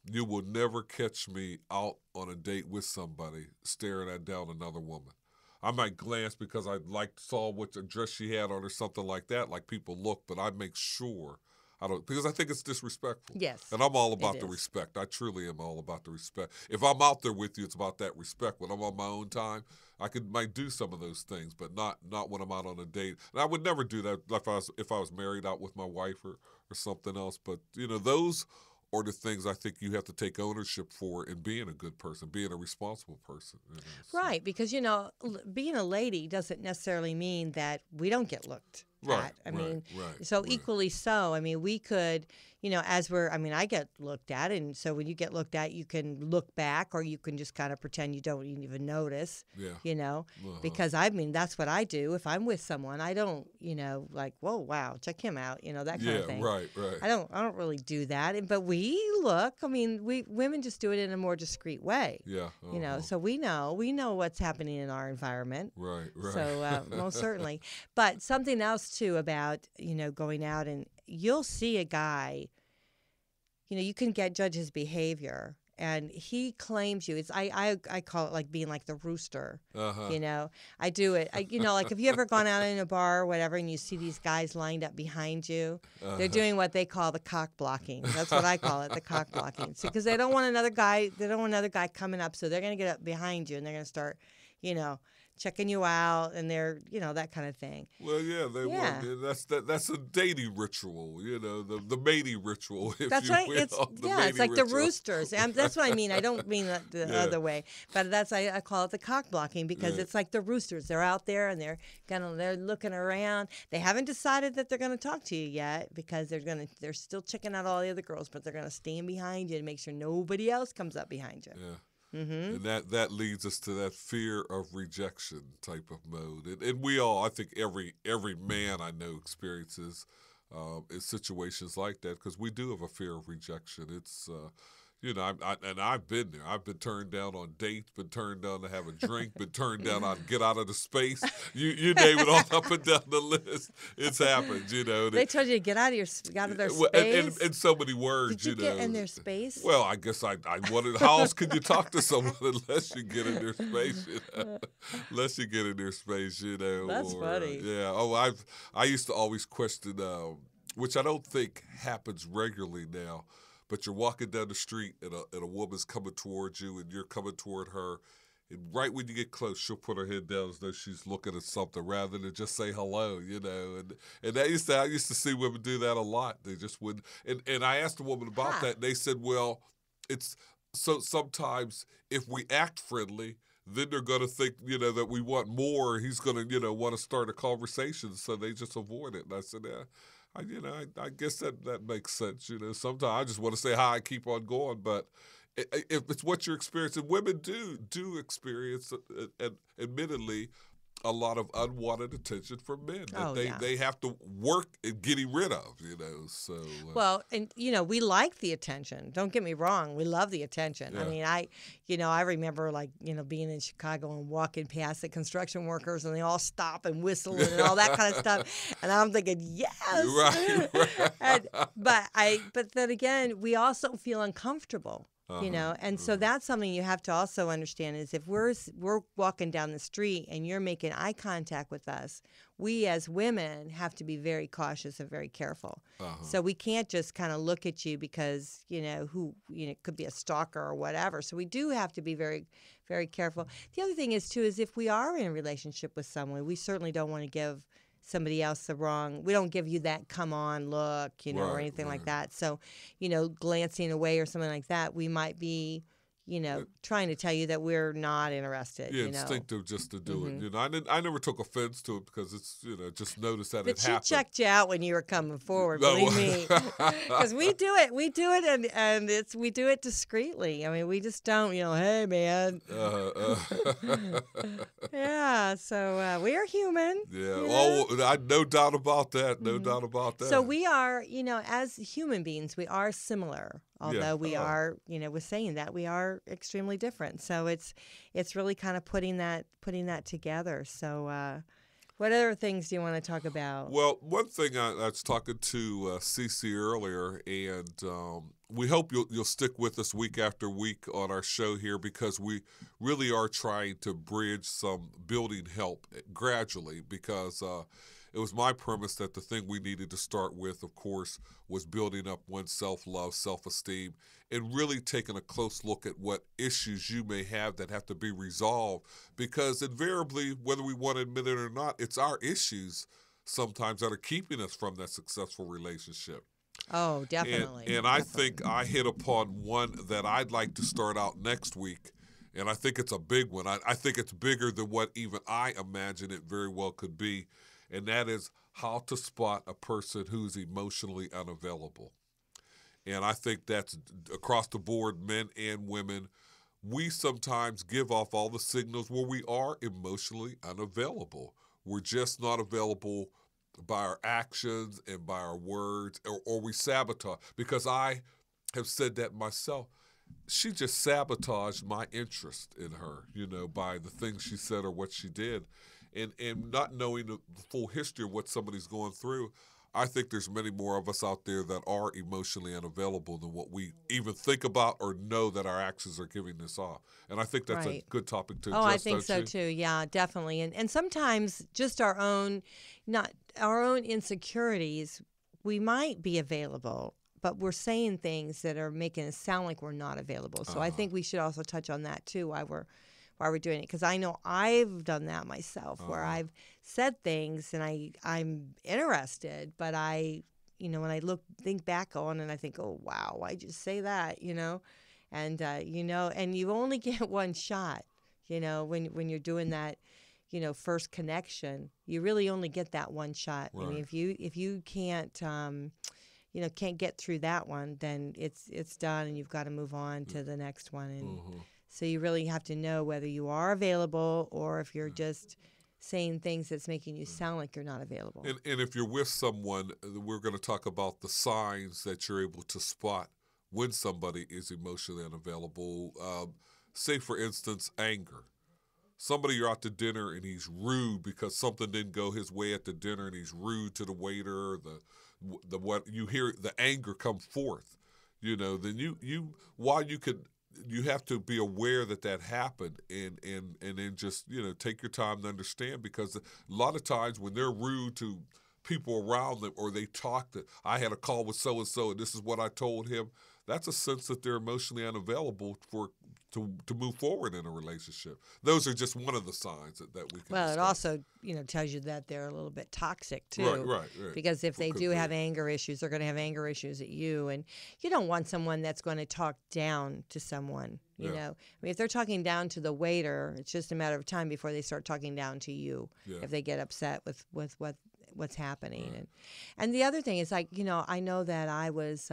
You will never catch me out on a date with somebody staring down another woman. I might glance because I saw what dress she had on or something like that, like people look, but I make sure I don't, because I think it's disrespectful. Yes, And I'm all about it the is. respect. I truly am all about the respect. If I'm out there with you, it's about that respect. When I'm on my own time, I might do some of those things, but not when I'm out on a date. And I would never do that if I was married out with my wife or something else. But you know, those are the things I think you have to take ownership for in being a good person, being a responsible person. You know, so. Right, because you know, being a lady doesn't necessarily mean that we don't get looked Right, at. I right, mean, right, so right. equally so. I mean, we could, you know, I get looked at, and so when you get looked at, you can look back, or you can just kind of pretend you don't even notice. Yeah. You know, Uh-huh. because I mean, that's what I do. If I'm with someone, I don't, you know, like, whoa, wow, check him out, you know, that kind of thing. right. I don't really do that, but we look. I mean, women just do it in a more discreet way. Yeah. You know, uh-huh. so we know what's happening in our environment. Right. So most certainly. But something else too about, you know, going out, and you'll see a guy, you know, you can judge his behavior, and he claims you. It's I call it like being like the rooster. Uh-huh. You know, I do it. You know, like, have you ever gone out in a bar or whatever, and you see these guys lined up behind you? They're doing what they call the cock blocking. That's what I call it, the cock blocking. Because they don't want another guy. They don't want another guy coming up, so they're going to get up behind you, and they're going to start, you know, checking you out, and they're, you know, that kind of thing. Well, yeah, they Yeah. will. That's a dating ritual, you know, the mating ritual. If That's you right. will, It's the it's mating like the ritual. roosters. That's what I mean. I don't mean the Yeah. other way, but I call it the cock blocking, because Right. it's like the roosters. They're out there, and they're looking around. They haven't decided that they're gonna talk to you yet, because they're still checking out all the other girls, but they're gonna stand behind you and make sure nobody else comes up behind you. Yeah. Mm-hmm. And that leads us to that fear of rejection type of mode. And we all, I think every man I know experiences in situations like that, because we do have a fear of rejection. It's, you know, I've been there. I've been turned down on dates, been turned down to have a drink, been turned down on get out of the space. You name it, all up and down the list. It's happened, you know. They told you to get out of their Well, space. in so many words, Did you know. get in their space? Well, I guess I wanted. How else can you talk to someone unless you get in their space? You know? Unless you get in their space, you know. That's funny. Yeah. Oh, I used to always question, which I don't think happens regularly now. But you're walking down the street, and a woman's coming towards you, and you're coming toward her. And right when you get close, she'll put her head down as though she's looking at something, rather than just say hello, you know. And I used to see women do that a lot. They just wouldn't. And I asked a woman about that, and they said, well, it's so sometimes if we act friendly, then they're going to think, you know, that we want more. He's going to, you know, want to start a conversation, so they just avoid it. And I said, yeah. I guess that makes sense. You know, sometimes I just want to say hi and keep on going. But if it's what you're experiencing, women do experience, admittedly, a lot of unwanted attention from men that they have to work at getting rid of. You know, so well, and you know, we like the attention. Don't get me wrong, we love the attention. Yeah. I mean, I remember, like, you know, being in Chicago and walking past the construction workers, and they all stop and whistle and all that kind of stuff, and I'm thinking, yes, right. but then again, we also feel uncomfortable. You know, and so that's something you have to also understand, is if we're walking down the street and you're making eye contact with us, we as women have to be very cautious and very careful. So we can't just kind of look at you because, you know, it could be a stalker or whatever. So we do have to be very, very careful. The other thing is, too, is if we are in a relationship with someone, we certainly don't want to give somebody else we don't give you that come on look, you know, or anything like that. So, you know, glancing away or something like that, we might be, trying to tell you that we're not interested. Yeah, instinctive just to do it. I never took offense to it because it's just noticed that But it happened. she checked you out when you were coming forward, No. believe me, because we do it, and we do it discreetly. I mean, we just don't, hey man. Yeah, so we are human. Yeah, no doubt about that. No doubt about that. So we are, as human beings, we are similar. Although we are, with saying that we are extremely different. So it's really kind of putting that together. So what other things do you want to talk about? Well, one thing I was talking to Cece earlier, and we hope you'll stick with us week after week on our show here because we really are trying to bridge some building help gradually because it was my premise that the thing we needed to start with, of course, was building up one's self-love, self-esteem, and really taking a close look at what issues you may have that have to be resolved. Because invariably, whether we want to admit it or not, it's our issues sometimes that are keeping us from that successful relationship. Oh, definitely. And I think I hit upon one that I'd like to start out next week. And I think it's a big one. I think it's bigger than what even I imagine it very well could be. And that is how to spot a person who's emotionally unavailable. And I think that's across the board, men and women. We sometimes give off all the signals where we are emotionally unavailable. We're just not available by our actions and by our words, or we sabotage. Because I have said that myself. She just sabotaged my interest in her, by the things she said or what she did. And not knowing the full history of what somebody's going through, I think there's many more of us out there that are emotionally unavailable than what we even think about or know that our actions are giving this off. And I think that's a good topic to address. Oh, I think so too. Yeah, definitely. And sometimes just our own insecurities, we might be available, but we're saying things that are making it sound like we're not available. So I think we should also touch on that too while we're doing it, because I know I've done that myself, where I've said things and I'm interested, but when I think back on and I think, oh wow, why'd you say that, and and you only get one shot, when you're doing that, first connection, you really only get that one shot. Right. I mean, if you can't can't get through that one, then it's done, and you've got to move on to the next one. And so you really have to know whether you are available or if you're just saying things that's making you sound like you're not available. And if you're with someone, we're going to talk about the signs that you're able to spot when somebody is emotionally unavailable. Say, for instance, anger. Somebody, you're out to dinner and he's rude because something didn't go his way at the dinner, and he's rude to the waiter. The what you hear the anger come forth, then you have to be aware that happened and then just take your time to understand, because a lot of times when they're rude to people around them, or they talk that I had a call with so and so and this is what I told him, that's a sense that they're emotionally unavailable to move forward in a relationship. Those are just one of the signs that we can Well, discuss. it also, tells you that they're a little bit toxic too. Right. Because if they do have anger issues, they're going to have anger issues at you, and you don't want someone that's going to talk down to someone. You know, I mean, if they're talking down to the waiter, it's just a matter of time before they start talking down to you. Yeah. If they get upset with what's happening. Right. And the other thing is, like, I know that I was.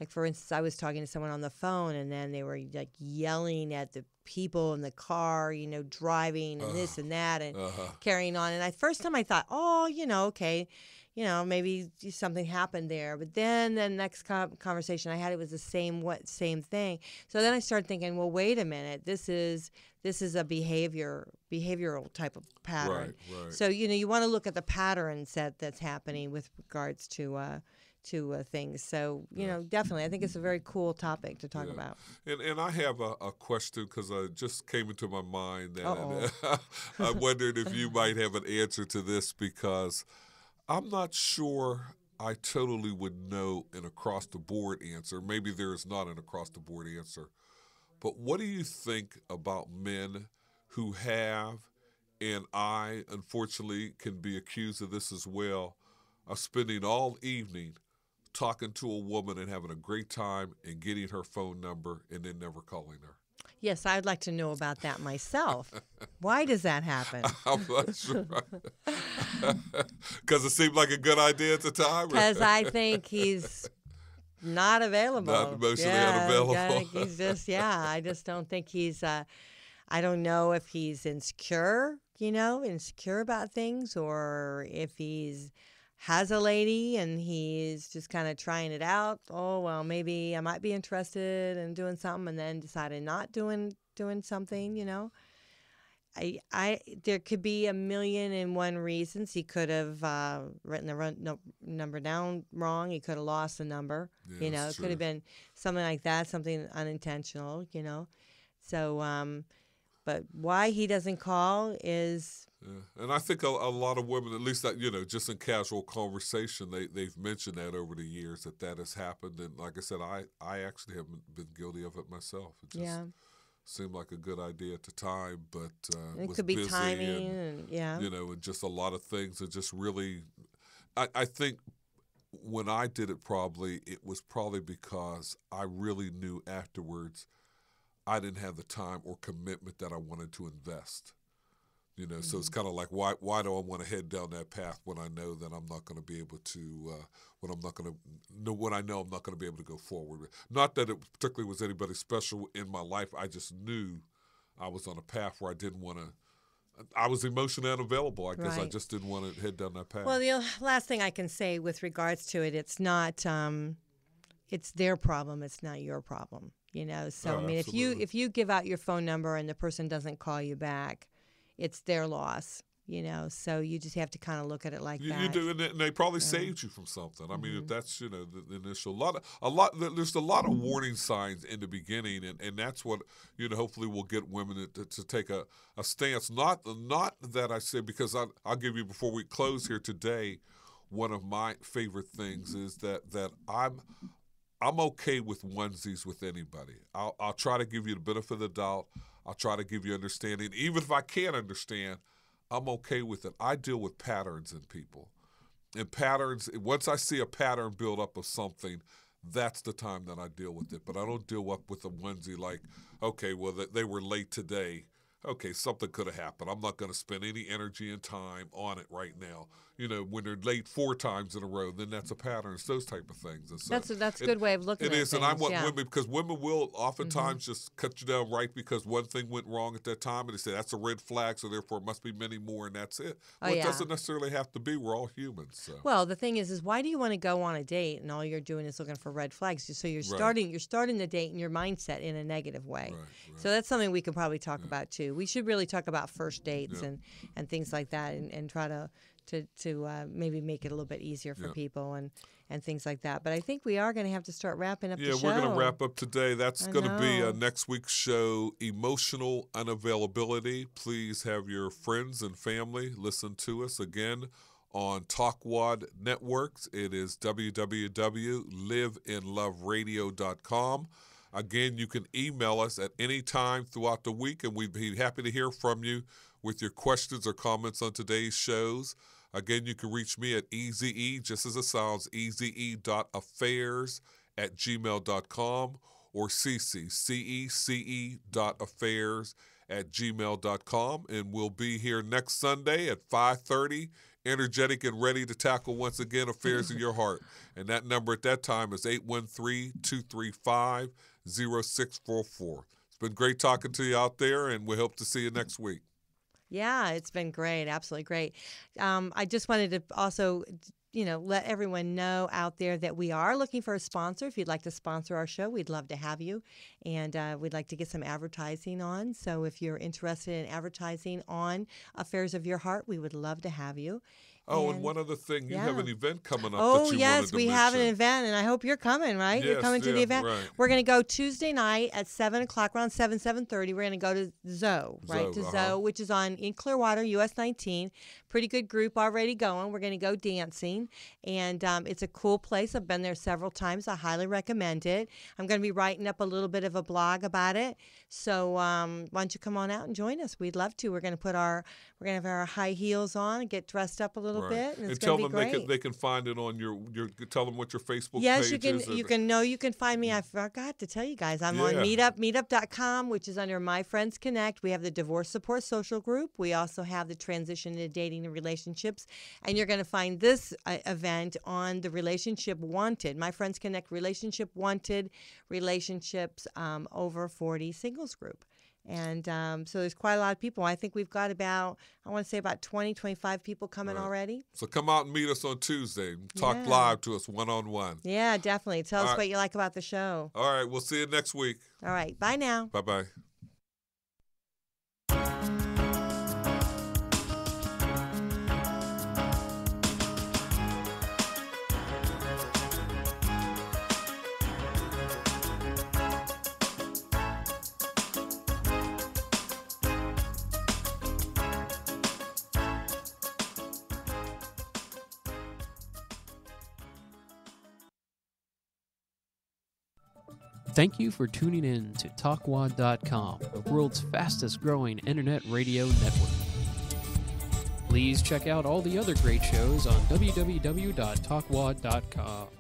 Like, for instance, I was talking to someone on the phone, and then they were, like, yelling at the people in the car, driving and this and that and carrying on. And first time I thought, oh, okay, maybe something happened there. But then the next conversation I had, it was the same thing. So then I started thinking, well, wait a minute, this is a behavioral type of pattern. Right. So, you want to look at the patterns that's happening with regards to things. So, definitely, I think it's a very cool topic to talk about. And I have a question, because it just came into my mind that I wondered if you might have an answer to this, because I'm not sure I totally would know an across-the-board answer. Maybe there is not an across-the-board answer. But what do you think about men who have, and I, unfortunately, can be accused of this as well, of spending all evening talking to a woman and having a great time and getting her phone number and then never calling her? Yes, I'd like to know about that myself. Why does that happen? I'm not sure. Because it seemed like a good idea at the time? Because I think he's not available. Not emotionally unavailable. He's just, I just don't think he's, I don't know if he's insecure about things, or if he's has a lady and he's just kind of trying it out. Oh, well, maybe I might be interested in doing something, and then decided not doing something, there could be 1,000,001 reasons. He could have written the number down wrong. He could have lost the number. Yeah, it could have been something like that, something unintentional. So, but why he doesn't call is. Yeah. And I think a lot of women, at least that just in casual conversation, they've mentioned that over the years that has happened. And like I said, I actually haven't been guilty of it myself. It just seemed like a good idea at the time, but it was could be busy timing, and and just a lot of things that just really. I think when I did it, it was probably because I really knew afterwards I didn't have the time or commitment that I wanted to invest. So it's kind of like, why do I want to head down that path when I know that I'm not going to be able to, when I know I'm not going to be able to go forward with. Not that it particularly was anybody special in my life. I just knew I was on a path where I didn't want to. I was emotionally unavailable. I guess I just didn't want to head down that path. Well, the last thing I can say with regards to it, it's not. It's their problem. It's not your problem. So I mean, if you give out your phone number and the person doesn't call you back, it's their loss, so you just have to kind of look at it like that. You do, and they probably saved you from something. I mean, if that's, the initial, there's a lot of warning signs in the beginning, and that's what, hopefully will get women to take a stance. Not that I say, because I'll give you, before we close here today, one of my favorite things is that I'm okay with onesies with anybody. I'll try to give you the benefit of the doubt. I'll try to give you understanding. Even if I can't understand, I'm okay with it. I deal with patterns in people. And patterns, once I see a pattern build up of something, that's the time that I deal with it. But I don't deal up with a onesie like, okay, well, they were late today. Okay, something could have happened. I'm not going to spend any energy and time on it right now. When they're late 4 times in a row, then that's a pattern. It's those type of things. And so that's a good way of looking at it. It is, and I want women, because women will oftentimes just cut you down right because one thing went wrong at that time, and they say that's a red flag, so therefore it must be many more, and that's it. Well, it doesn't necessarily have to be. We're all humans. So. Well, the thing is why do you want to go on a date and all you're doing is looking for red flags? So you're starting the date in your mindset in a negative way. Right. So that's something we could probably talk about too. We should really talk about first dates and things like that, and try to maybe make it a little bit easier for people and things like that. But I think we are going to have to start wrapping up the show. Yeah, we're going to wrap up today. That's going to be next week's show, Emotional Unavailability. Please have your friends and family listen to us again on TalkWad Networks. It is www.liveinloveradio.com. Again, you can email us at any time throughout the week, and we'd be happy to hear from you with your questions or comments on today's shows. Again, you can reach me at eze, just as it sounds, eze.affairs@gmail.com, or cece.affairs@gmail.com. And we'll be here next Sunday at 5:30, energetic and ready to tackle once again affairs in your heart. And that number at that time is 813-235-0644. It's been great talking to you out there, and we hope to see you next week. Yeah, it's been great. Absolutely great. I just wanted to also, let everyone know out there that we are looking for a sponsor. If you'd like to sponsor our show, we'd love to have you. And we'd like to get some advertising on. So if you're interested in advertising on Affairs of Your Heart, we would love to have you. Oh, and one other thing, you have an event coming up that you wanted to we have an event, and I hope you're coming, right? You're coming to the event. Right. We're going to go Tuesday night at 7 o'clock, around 7:30. We're going to go to Zoe, right? Zoe, which is in Clearwater, US 19. pretty good group already going. We're going to go dancing, and it's a cool place. I've been there several times. I highly recommend it. I'm going to be writing up a little bit of a blog about it. So why don't you come on out and join us? We'd love to. We're going to have our high heels on and get dressed up a little bit, and it's tell going to them be great. they can find it on your tell them what your Facebook yes, page is. you can find me. I forgot to tell you guys. I'm on meetup.com, which is under My Friends Connect. We have the Divorce Support Social Group. We also have the Transition to Dating and Relationships. And you're going to find this event on the Relationship Wanted. My Friends Connect Relationship Wanted, Relationships Over 40 Singles Group. And so there's quite a lot of people. I think we've got about 20, 25 people coming already. So come out and meet us on Tuesday. Talk live to us one-on-one. Yeah, definitely. Tell us what you like about the show. All right. We'll see you next week. All right. Bye now. Bye-bye. Thank you for tuning in to TalkWad.com, the world's fastest growing internet radio network. Please check out all the other great shows on www.talkwad.com.